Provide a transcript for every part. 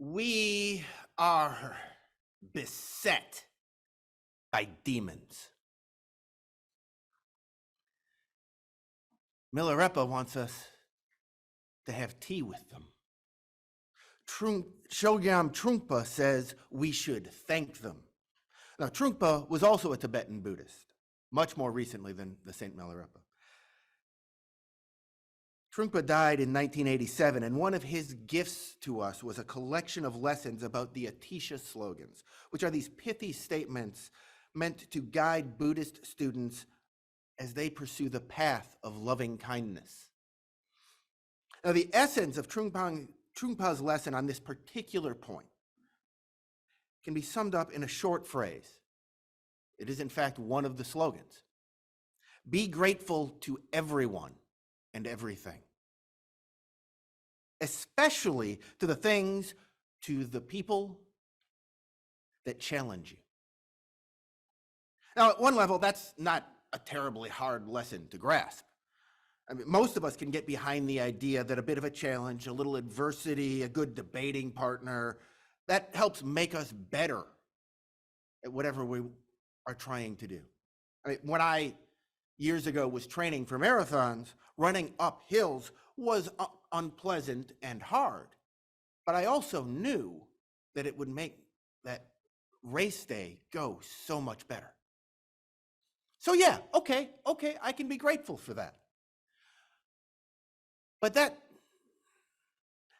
We are beset by demons. Milarepa wants us to have tea with them. Chogyam Trungpa says we should thank them. Now, Trungpa was also a Tibetan Buddhist, much more recently than the Saint Milarepa. Trungpa died in 1987, and one of his gifts to us was a collection of lessons about the Atisha slogans, which are these pithy statements meant to guide Buddhist students as they pursue the path of loving kindness. Now, the essence of Trungpa's lesson on this particular point can be summed up in a short phrase. It is, in fact, one of the slogans. Be grateful to everyone and everything, especially to the things, to the people that challenge you. Now, at one level, that's not a terribly hard lesson to grasp. I mean, most of us can get behind the idea that a bit of a challenge, a little adversity, a good debating partner, that helps make us better at whatever we are trying to do. I mean, when I, years ago, was training for marathons, running up hills was unpleasant and hard. But I also knew that it would make that race day go so much better. So yeah, okay, I can be grateful for that. But that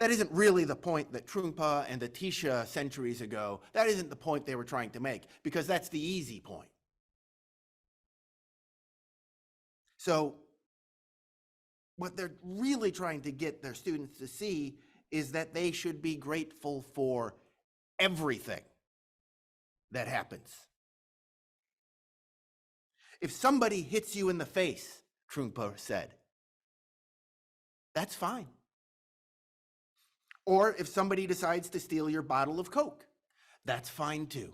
isn't really the point that Trungpa and Atisha centuries ago, that isn't the point they were trying to make, because that's the easy point. So what they're really trying to get their students to see is that they should be grateful for everything that happens. If somebody hits you in the face, Trungpa said, that's fine. Or if somebody decides to steal your bottle of Coke, that's fine too.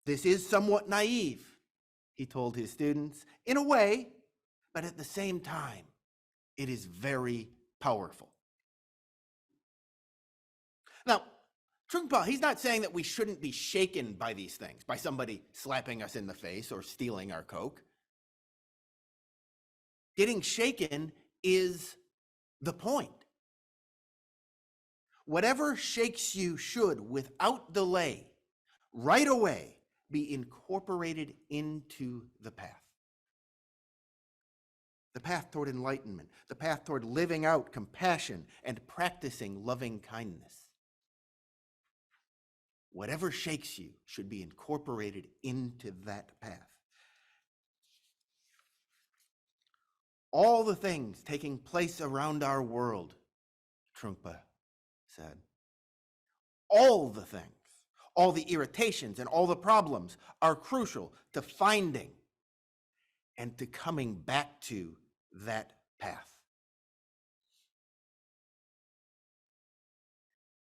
This is somewhat naive, he told his students, in a way, but at the same time, it is very powerful. Now, Trungpa, he's not saying that we shouldn't be shaken by these things, by somebody slapping us in the face or stealing our Coke. Getting shaken is the point. Whatever shakes you should, without delay, right away, be incorporated into the path. The path toward enlightenment, the path toward living out compassion and practicing loving kindness. Whatever shakes you should be incorporated into that path. All the things taking place around our world, Trungpa said, all the things, all the irritations and all the problems are crucial to finding and to coming back to that path.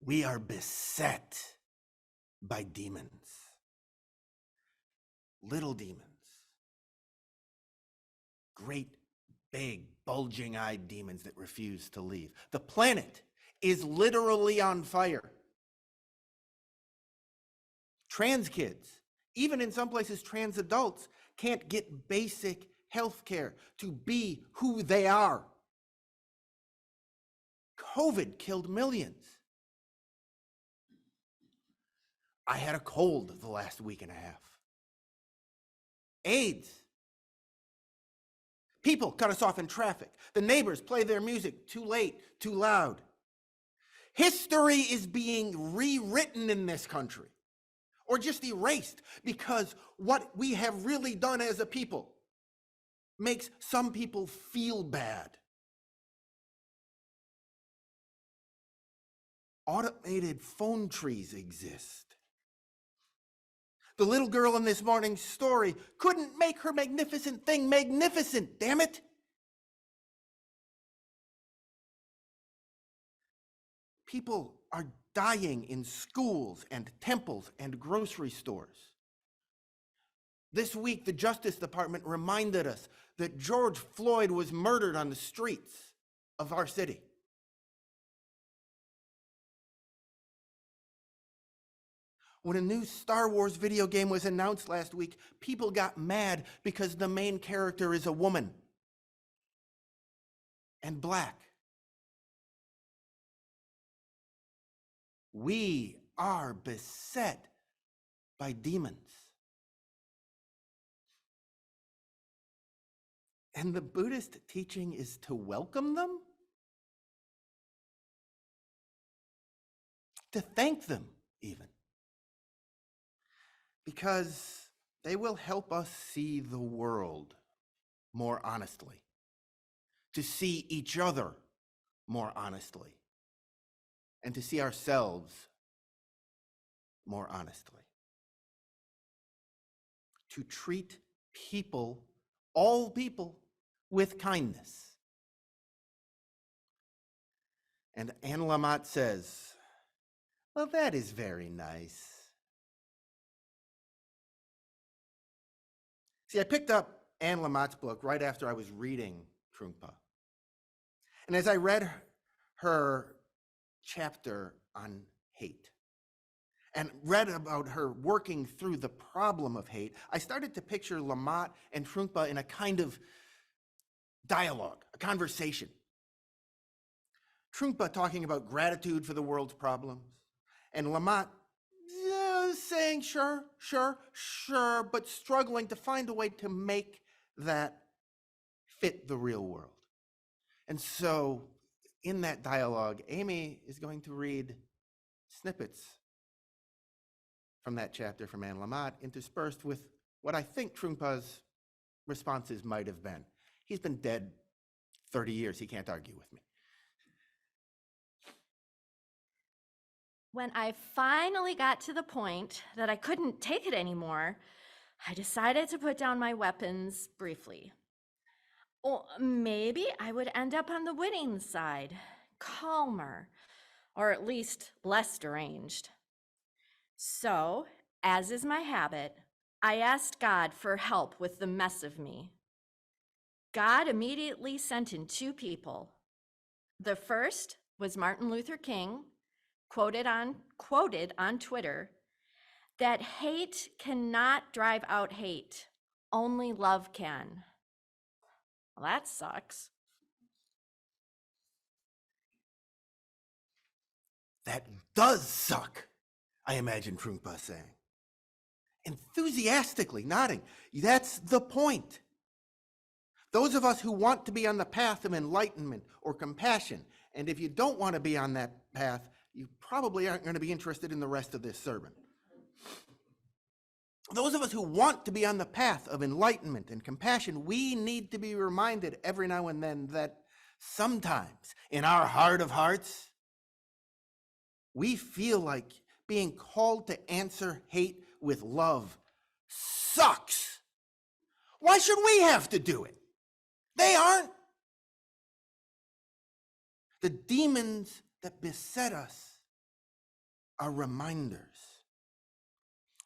We are beset by demons, little demons, great, big, bulging-eyed demons that refuse to leave. The planet is literally on fire. Trans kids, even in some places trans adults, can't get basic health care to be who they are. COVID killed millions. I had a cold the last week and a half. AIDS. People cut us off in traffic. The neighbors play their music too late, too loud. History is being rewritten in this country, or just erased, because what we have really done as a people makes some people feel bad. Automated phone trees exist. The little girl in this morning's story couldn't make her magnificent thing magnificent, damn it. People are dying in schools and temples and grocery stores. This week, the Justice Department reminded us that George Floyd was murdered on the streets of our city. When a new Star Wars video game was announced last week, people got mad because the main character is a woman and black. We are beset by demons. And the Buddhist teaching is to welcome them, to thank them even, because they will help us see the world more honestly, to see each other more honestly, and to see ourselves more honestly. To treat people, all people, with kindness. And Anne Lamott says, well, that is very nice. See, I picked up Anne Lamott's book right after I was reading Trungpa. And as I read her chapter on hate and read about her working through the problem of hate, I started to picture Lamotte and Trungpa in a kind of dialogue, a conversation. Trungpa talking about gratitude for the world's problems, and Lamotte saying sure, but struggling to find a way to make that fit the real world. And so in that dialogue, Amy is going to read snippets from that chapter from Anne Lamott, interspersed with what I think Trungpa's responses might have been. He's been dead 30 years. He can't argue with me. When I finally got to the point that I couldn't take it anymore, I decided to put down my weapons briefly. Or maybe I would end up on the winning side, calmer, or at least less deranged. So, as is my habit, I asked God for help with the mess of me. God immediately sent in two people. The first was Martin Luther King, quoted on Twitter, that hate cannot drive out hate, only love can. Well, that sucks. That does suck, I imagine Trungpa saying. Enthusiastically nodding. That's the point. Those of us who want to be on the path of enlightenment or compassion, and if you don't want to be on that path, you probably aren't going to be interested in the rest of this sermon. Those of us who want to be on the path of enlightenment and compassion, we need to be reminded every now and then that sometimes in our heart of hearts, we feel like being called to answer hate with love sucks. Why should we have to do it? They aren't. The demons that beset us are reminders.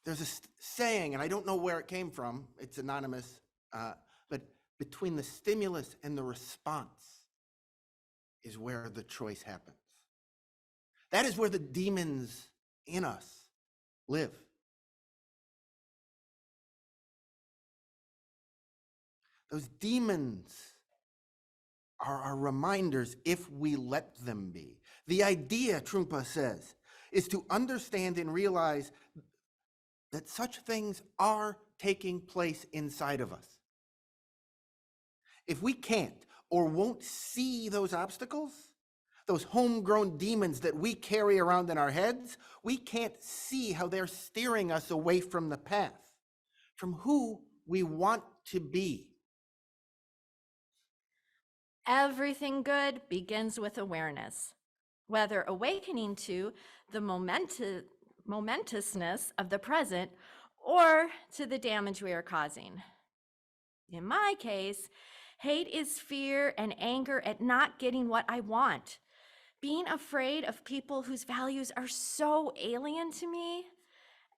There's a saying, and I don't know where it came from, it's anonymous, but between the stimulus and the response is where the choice happens. That is where the demons in us live. Those demons are our reminders if we let them be. The idea, Trungpa says, is to understand and realize that such things are taking place inside of us. If we can't or won't see those obstacles, those homegrown demons that we carry around in our heads, we can't see how they're steering us away from the path, from who we want to be. Everything good begins with awareness, whether awakening to the momentousness of the present or to the damage we are causing. In my case, hate is fear and anger at not getting what I want, being afraid of people whose values are so alien to me,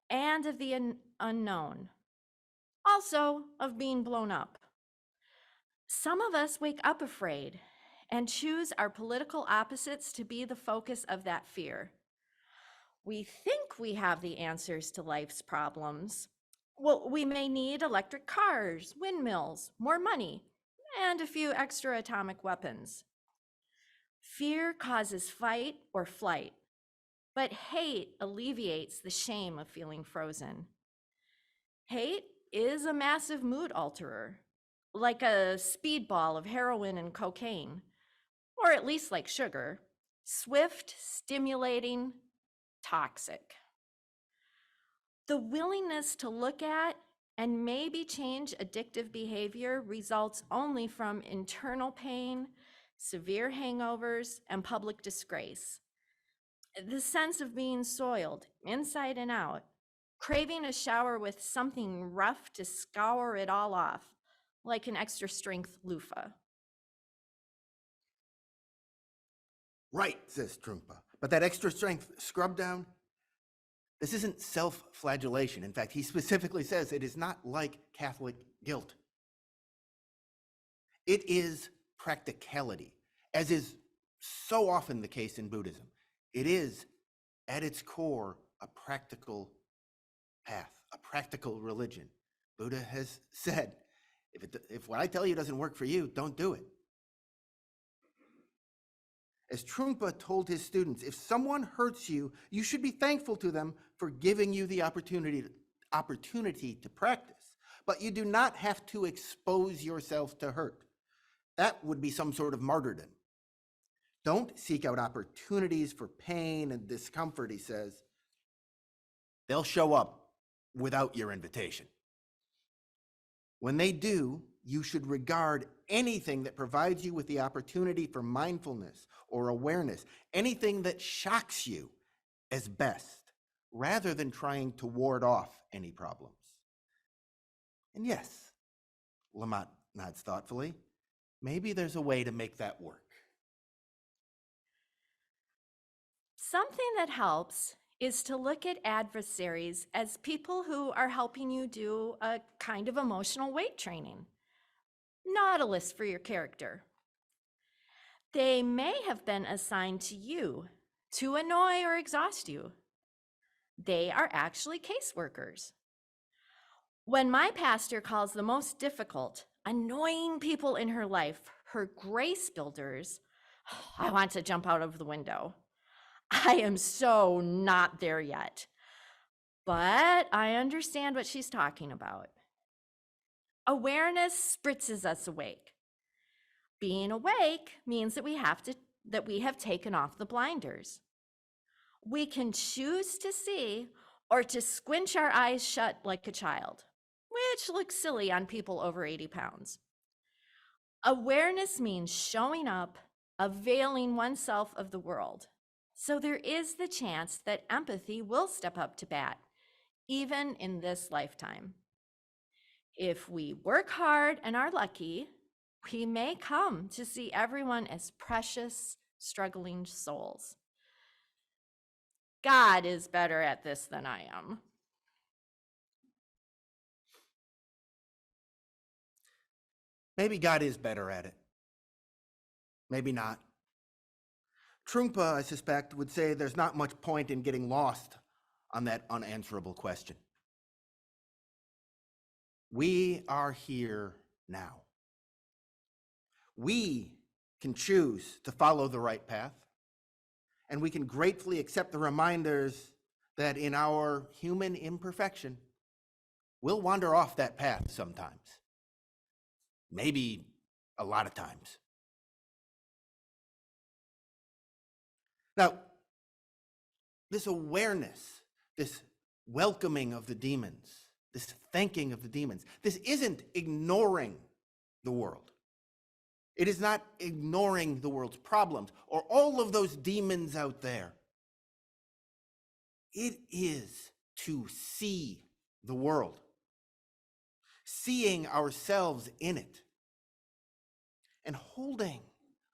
and of the unknown, also of being blown up. Some of us wake up afraid and choose our political opposites to be the focus of that fear. We think we have the answers to life's problems. Well, we may need electric cars, windmills, more money, and a few extra atomic weapons. Fear causes fight or flight, but hate alleviates the shame of feeling frozen. Hate is a massive mood alterer, like a speedball of heroin and cocaine, or at least like sugar, swift, stimulating, toxic. The willingness to look at and maybe change addictive behavior results only from internal pain, severe hangovers, and public disgrace. The sense of being soiled inside and out, craving a shower with something rough to scour it all off, like an extra strength loofah. Right, says Trungpa. But that extra strength scrub down, this isn't self-flagellation. In fact, he specifically says it is not like Catholic guilt. It is practicality, as is so often the case in Buddhism. It is, at its core, a practical path, a practical religion. Buddha has said, if what I tell you doesn't work for you, don't do it. As Trungpa told his students, if someone hurts you, you should be thankful to them for giving you the opportunity to practice. But you do not have to expose yourself to hurt. That would be some sort of martyrdom. Don't seek out opportunities for pain and discomfort, he says. They'll show up without your invitation. When they do, you should regard anything that provides you with the opportunity for mindfulness or awareness, anything that shocks you, as best, rather than trying to ward off any problems. And yes, Lamont nods thoughtfully, maybe there's a way to make that work. Something that helps is to look at adversaries as people who are helping you do a kind of emotional weight training, not a list for your character. They may have been assigned to you to annoy or exhaust you. They are actually caseworkers. When my pastor calls the most difficult, annoying people in her life her grace builders, I want to jump out of the window. I am so not there yet, but I understand what she's talking about. Awareness spritzes us awake. Being awake means that we have taken off the blinders. We can choose to see or to squinch our eyes shut like a child, which looks silly on people over 80 pounds. Awareness means showing up, availing oneself of the world. So there is the chance that empathy will step up to bat, even in this lifetime. If we work hard and are lucky, we may come to see everyone as precious, struggling souls. God is better at this than I am. Maybe God is better at it. Maybe not. Trungpa, I suspect, would say there's not much point in getting lost on that unanswerable question. We are here now. We can choose to follow the right path, and we can gratefully accept the reminders that in our human imperfection, we'll wander off that path sometimes. Maybe a lot of times. Now, this awareness, this welcoming of the demons, this thanking of the demons, this isn't ignoring the world. It is not ignoring the world's problems or all of those demons out there. It is to see the world, seeing ourselves in it, and holding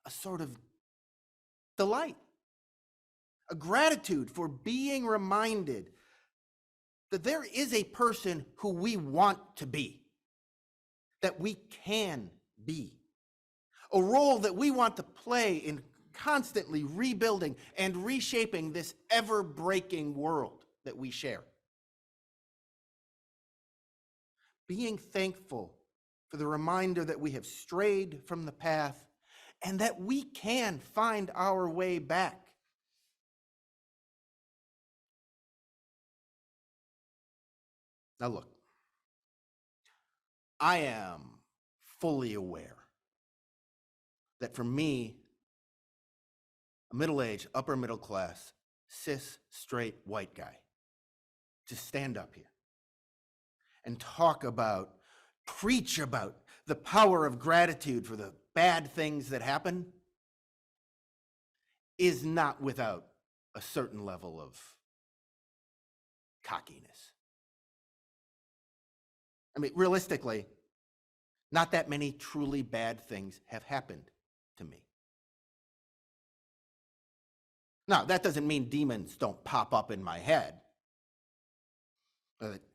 a sort of delight, a gratitude for being reminded that there is a person who we want to be, that we can be, a role that we want to play in constantly rebuilding and reshaping this ever-breaking world that we share. Being thankful for the reminder that we have strayed from the path and that we can find our way back. Now look, I am fully aware that for me, a middle-aged, upper middle class, cis, straight, white guy, to stand up here and preach about the power of gratitude for the bad things that happen is not without a certain level of cockiness. I mean, realistically, not that many truly bad things have happened to me. Now, that doesn't mean demons don't pop up in my head.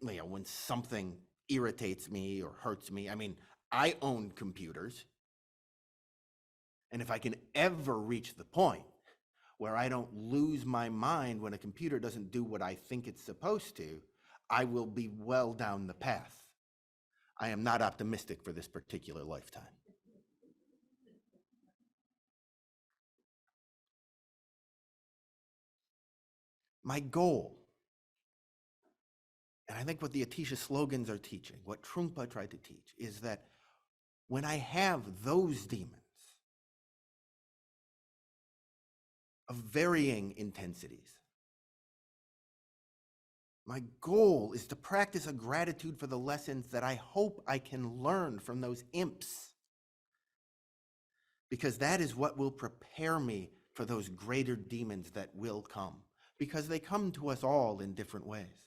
When something irritates me or hurts me, I mean, I own computers. And if I can ever reach the point where I don't lose my mind when a computer doesn't do what I think it's supposed to, I will be well down the path. I am not optimistic for this particular lifetime. My goal, and I think what the Atisha slogans are teaching, what Trungpa tried to teach, is that when I have those demons of varying intensities, my goal is to practice a gratitude for the lessons that I hope I can learn from those imps, because that is what will prepare me for those greater demons that will come, because they come to us all in different ways.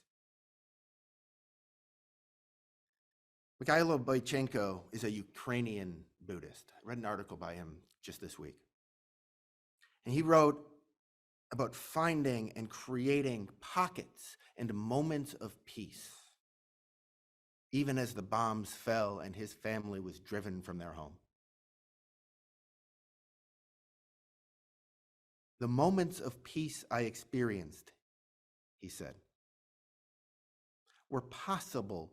Mikhailo Boychenko is a Ukrainian Buddhist. I read an article by him just this week. And he wrote about finding and creating pockets and moments of peace, even as the bombs fell and his family was driven from their home. The moments of peace I experienced, he said, were possible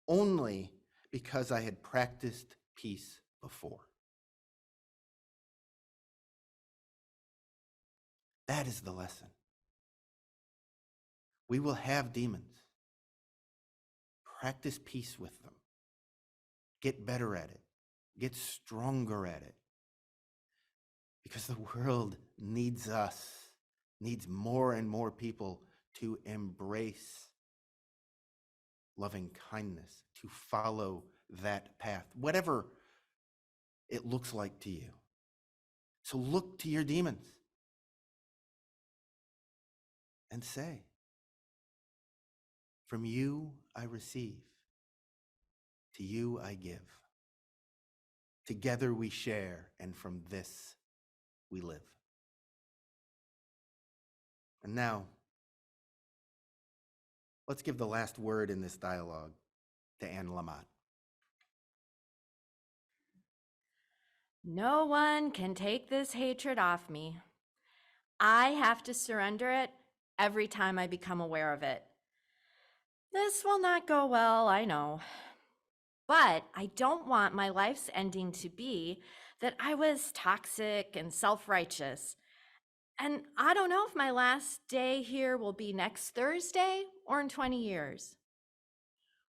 only because I had practiced peace before. That is the lesson. We will have demons. Practice peace with them. Get better at it. Get stronger at it. Because the world needs us, needs more and more people to embrace loving kindness, to follow that path, whatever it looks like to you. So look to your demons and say, from you I receive, to you I give. Together we share, and from this we live. And now, let's give the last word in this dialogue to Anne Lamott. No one can take this hatred off me. I have to surrender it every time I become aware of it. This will not go well, I know. But I don't want my life's ending to be that I was toxic and self-righteous. And I don't know if my last day here will be next Thursday or in 20 years.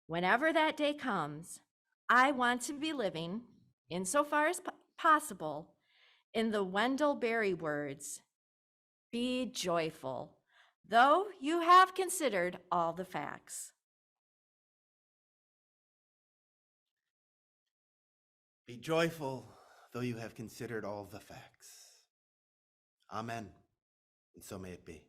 Whenever that day comes, I want to be living, insofar as possible, in the Wendell Berry words, be joyful, though you have considered all the facts. Be joyful, though you have considered all the facts. Amen, and so may it be.